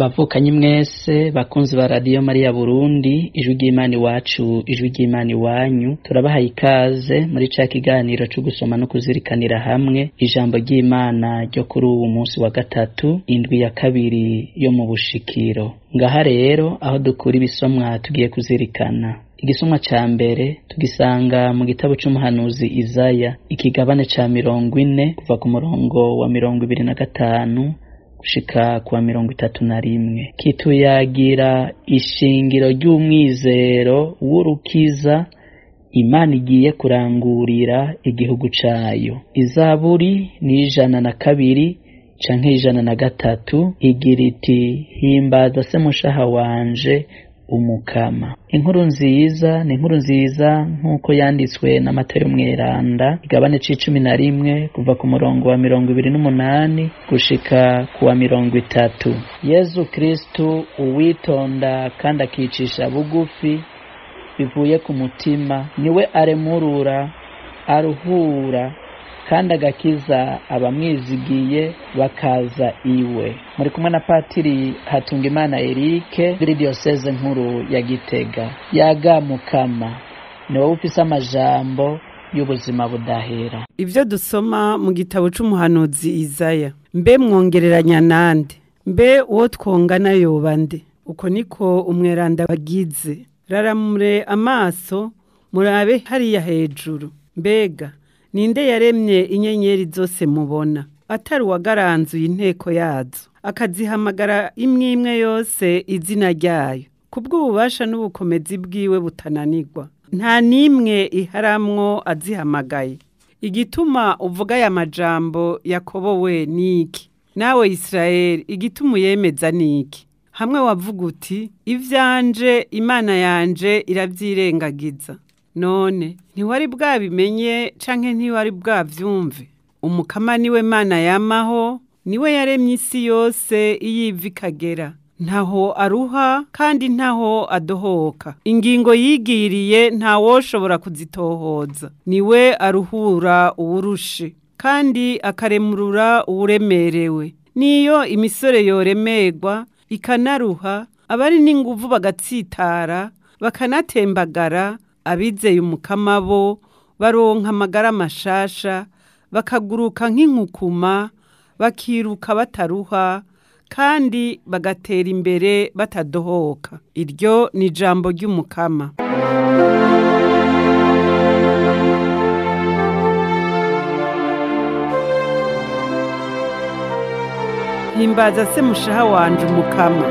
Bavukanye mwese bakunzi ba Radio Maria Burundi, ijwi ry'Imana iwacu, ijwi ry'Imana iwanyu, turabahaye ikaze muri ca kiganiro cyo gusoma no kuzirikanira hamwe ijambo ry'Imana ryo kuri uwu munsi wa gatatu, indwi ya kabiri yo mu bushikiro. Ngaha rero aho dukura ibisomwa tugiye kuzirikana. Igisomwa ca mbere tugisanga mu gitabo c'umuhanuzi Izaya, ikigabane ca 40 kuva ku murongo wa 25 gushika kwa 31. Kituyagira ishingiro ry'umwizero w'urukiza Imana igiye kurangurira igihugu cayo. Izaburi ni 102 canke 103 igira iti himbaza se mushaha wanje umukama. Inkuru nziza ni inkuru nziza nkuko yanditswe na Matayo Mweranda, igabane c'11 kuva ku murongo wa 28 gushika ku wa 30. Yezu Kristo uwitonda kandi akicisha bugufi bivuye ku mutima, niwe aremurura, aruhura kandi agakiza abamwizigiye bakaza iwe. Muri kumwe na Patiri Hatungimana Eric muri diocese nkuru ya Gitega. Yaga mukama, niwe ufise amajambo y'ubuzima budahera. Ivyo dusoma mu gitabo c'umuhanuzi Izaya, mbe mwongereranya nande? Mbe uwo twongana yoba nde? Uko niko umweranda bagize. Raramure amaso murabe hariya hejuru. Mbega ninde yaremye inyenyeri zose mubona, atari uwagaranzuye inteko yazo, akazihamagara imwe imwe yose izina ryayo, kubw'ububasha n'ubukomezi bwiwe butananirwa, nta nimwe iharamwo azihamagaye. Igituma uvuga aya majambo Yakobo we niki, nawe Israeli igituma uyemeza niki? Hamwe wavuga uti ivyanje Imana yanje iravyirengagiza. None ntiwari bwabimenye canke ntiwari bwavyumve? Umukama niwe Mana yamaho, niwe yaremye isi yose iyiva ikagera, ntaho aruha kandi ntaho adohoka. Ingingo yigiriye ntawoshobora kuzitohoza. Niwe aruhura uwurushe kandi akaremurura uwuremerewe. Niyo imisore yoremerwa ikanaruha, abari n'inguvu bagatsitara bakanatembagara, abizeye umukama bo baronka amagara mashasha, bakaguruka nk'inkukuma, bakiruka bataruha kandi bagatera imbere batadohoka. Iryo ni ijambo ry'umukama. Himbaza se mushaha wanje umukama,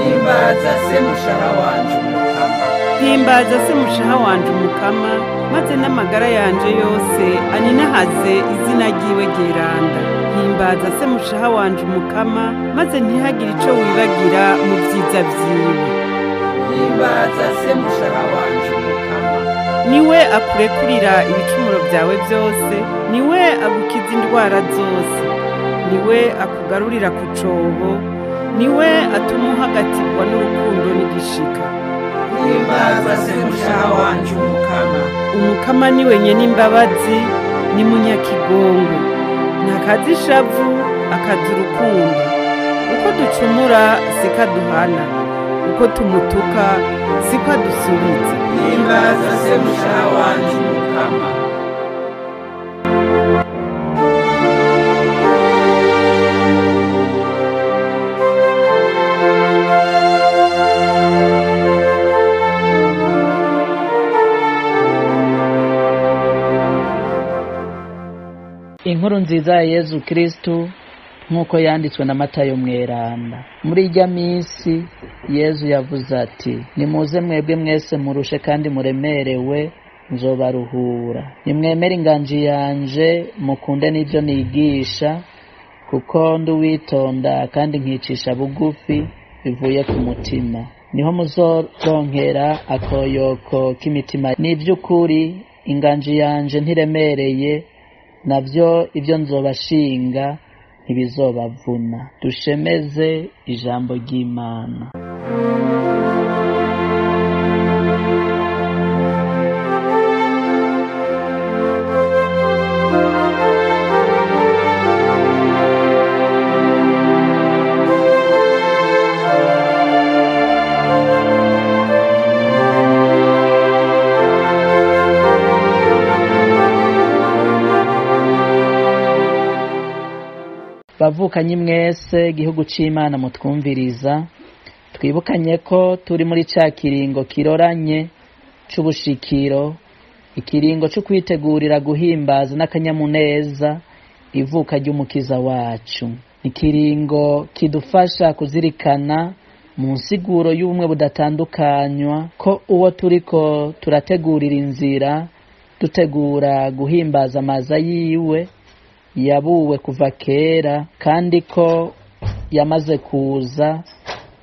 himbaza se mushaha wanje umukama, himbaza se mushaha wanje umukama, maze n'amagara yanje yose aninahaze izina ryiwe ryeranda. Himbaza se mushaha wanje umukama, maze ntihagire ico wibagira mu vyiza vyiwe. himbaza se mushaha wanje umukama, niwe akurekurira ibicumuro vyawe vyose, niwe agukiza indwara zose, niwe akugarurira ku cobo, niwe atuma uhagatirwa n'urukundo n'igishika. himbaza se mushaha wanje umukama, umukama ni wenyene imbabazi, ni munyakigongo, ntakazi ishavu akazi urukundo. Uko ducumura siko aduhana, uko tumutuka siko adusubiza. himbaza se mushaha wanje umukama. Inkuru nziza ya Yezu Kristo nkuko yanditswe na Matayo Mweranda. Muri irya minsi Yezu yavuze ati, nimuze mwebwe mwese murushe kandi muremerewe, nzobaruhura. Nimwemere inganji yanje, mukunde n'ivyo nigisha, kuko nduwitonda kandi nkicisha bugufi bivuye ku mutima. Niho muzoronkera akoyoko k'imitima. N'ivy'ukuri inganji yanje ntiremereye, navyo ivyo nzobashinga ntibizobavuna. Dushemeze ijambo ry'Imana. bavukanyi mwese igihugu c'Imana mutwumviriza, twibukanye ko turi muri ca kiringo kiroranye c'ubushikiro, ikiringo co kwitegurira guhimbaza n'akanyamuneza ivuka ry'umukiza wacu. Ikiringo kidufasha kuzirikana mu nsiguro y'ubumwe budatandukanywa ko uwo turiko turategurira inzira dutegura guhimbaza amaza yiwe yabuwe kuva kera, kandi ko yamaze kuza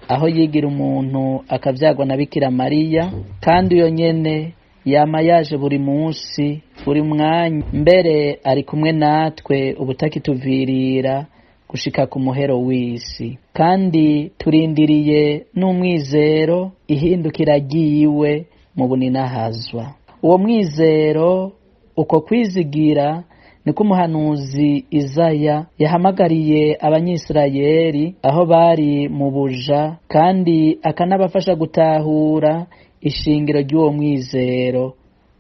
aho yigira umuntu akavyagwa na Bikira Mariya, kandi uyo nyene yama yaje buri munsi buri mwanya, mbere ari kumwe natwe ubutakituvirira gushika ku muhero w'isi. Kandi turindiriye n'umwizero ihindukira ryiwe mu buninahazwa. Uwo mwizero, uko kwizigira, niko umuhanuzi Izaya yahamagariye abanyisirayeli aho bari mu buja, kandi akanabafasha gutahura ishingiro ry'uwo mwizero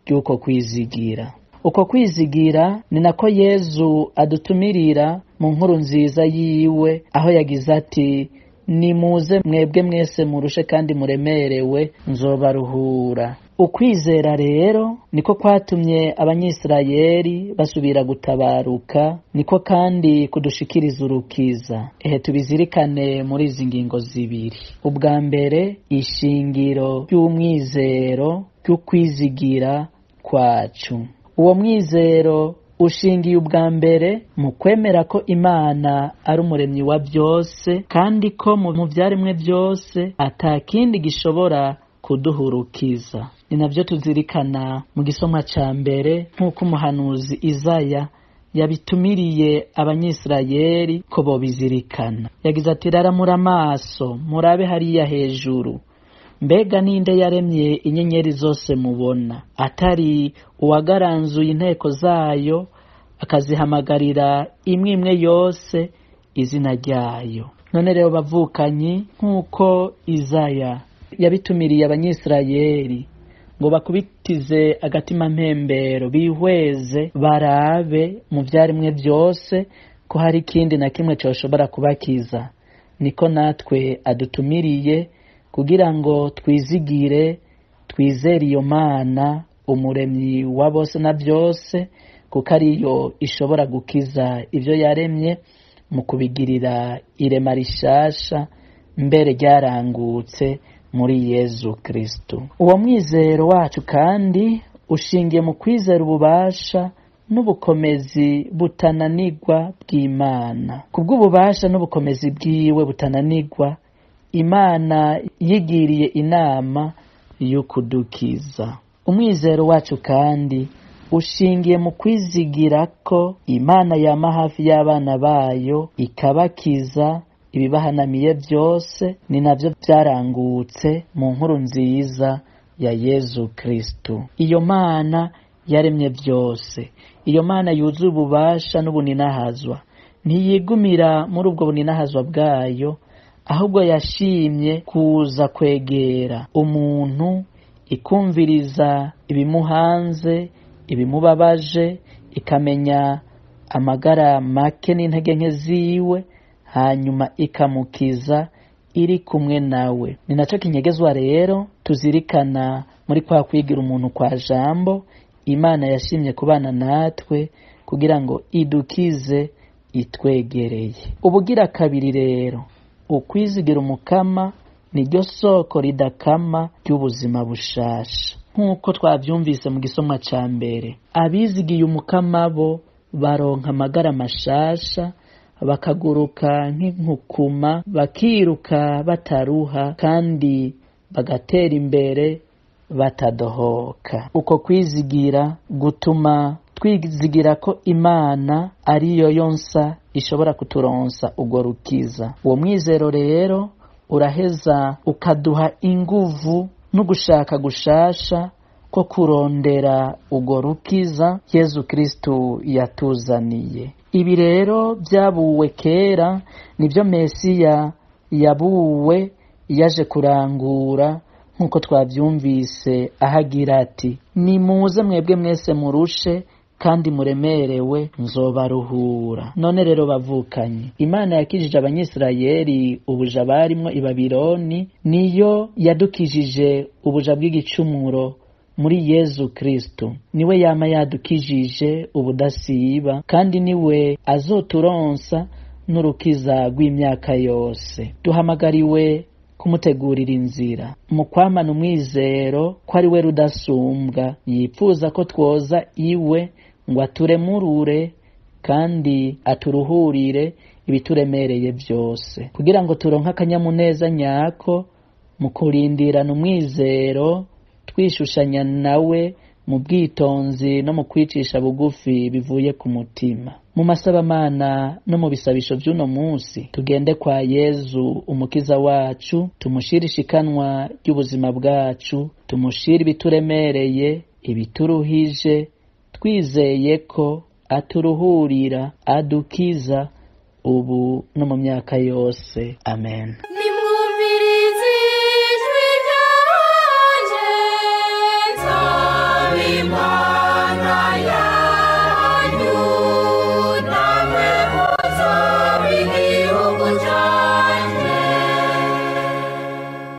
ry'uko kwizigira. Uko kwizigira ni nako Yezu adutumirira mu nkuru nziza yiwe aho yagize ati: nimuze mwebwe mwese murushe kandi muremerewe, nzobaruhura. Ukwizera rero niko kwatumye abanyisirayeli basubira gutabaruka, niko kandi kudushikiriza urukiza. Tubizirikane muri izi ngingo zibiri. Ubwa mbere, ishingiro ry'umwizero ry'ukwizigira kwacu. Uwo mwizero ushingiye ubwa mbere mu kwemera ko Imana ari umuremyi wa byose, kandi ko mu vyaremwe byose atakindi gishobora kuduhurukiza. Ni navyo tuzirikana mu gisomwa ca mbere, nk'uko umuhanuzi Izaya yabitumiriye abanyisirayeli ko bobizirikana. Yagize ati: raramura amaso murabe hariya hejuru, mbega ninde yaremye inyenyeri zose mubona, atari uwagaranzuye inteko zayo akazihamagarira imwe imwe yose izina ryayo. None rero bavukanyi, nk'uko Izaya yabitumiriye abanyisirayeli ngo bakubitize agatima mpembero, bihweze barabe mu vyaremwe byose ko hari ikindi na kimwe coshobora kubakiza, niko natwe adutumiriye kugira ngo twizigire, twizere iyo Mana umuremyi wa bose na byose, kuko ariyo ishobora gukiza ivyo yaremye mu kubigirira irema rishasha, mbere ryarangutse muri Yezu Kristo. Uwo mwizero wacu kandi ushingiye mu kwizera ububasha n'ubukomezi butananirwa bw'Imana. Kubw'ububasha n'ubukomezi bwiwe butananirwa, Imana yigiriye inama yo kudukiza. Umwizero wacu kandi ushingiye mu kwizigira ko Imana yama hafi y'abana bayo ikabakiza ibibahanamiye byose. Ni navyo vyarangutse mu nkuru nziza ya Yezu Kristo. Iyo Mana yaremye byose, iyo Mana yuzuye ububasha n'ubuninahazwa, ntiyigumira muri ubwo buninahazwa bwayo, ahubwo yashimye kuza kwegera umuntu, ikumviriza ibimuhanze, ibimubabaje, ikamenya amagara make n'intege nke ziwe, hanyuma ikamukiza iri kumwe nawe. Ni naco kinyegezwa rero tuzirikana muri kwa kwigira umuntu kwa jambo Imana yashimye kubana natwe kugira ngo idukize itwegereye. Ubugira kabiri rero, ukwizigira umukama niryo soko ridakama ry'ubuzima bushasha. Nk'uko twavyumvise mu gisomwa ca mbere, abizigiye umukama bo baronka amagara mashasha, bakaguruka nk'inkukuma, bakiruka bataruha, kandi bagatera imbere batadohoka. Uko kwizigira gutuma twizigira ko Imana ariyo yonsa ishobora kuturonsa ugo rukiza. Uwo mwizero rero uraheza ukaduha inguvu n'ugushaka gushasha ko kurondera ugo rukiza Yezu Kristo yatuzaniye. Ibi rero byabuwe kera, nibyo Mesiya yabuwe yaje kurangura, nk'uko twavyumvise ahagira ati: nimuze mwebwe mwese murushe kandi muremerewe nzobaruhura. None rero bavukanye, Imana yakijije abanyisirayeli ubuja barimwo i Babironi, niyo yadukijije ubuja bw'igicumuro muri Yezu Kristo. Niwe yama yadukijije ubudasiba, kandi niwe azoturonsa n'urukiza rw'imyaka yose. Duhamagariwe kumutegurira inzira, mu kwamana umwizero ko ari we rudasumbwa, yipfuza ko twoza iwe ngo aturemurure kandi aturuhurire ibituremereye byose, kugira ngo turonke akanyamuneza nyako mu kurindirana umwizero, twishushanya nawe mu bwitonzi no mu kwicisha bugufi bivuye ku mutima. Mu masabamana no mu bisabisho by'uno munsi, tugende kwa Yezu umukiza wacu, tumushire ishikanwa ry'ubuzima bwacu, tumushire ibituremereye, ibituruhije, twizeye ko aturuhurira, adukiza ubu no mu myaka yose. Amen.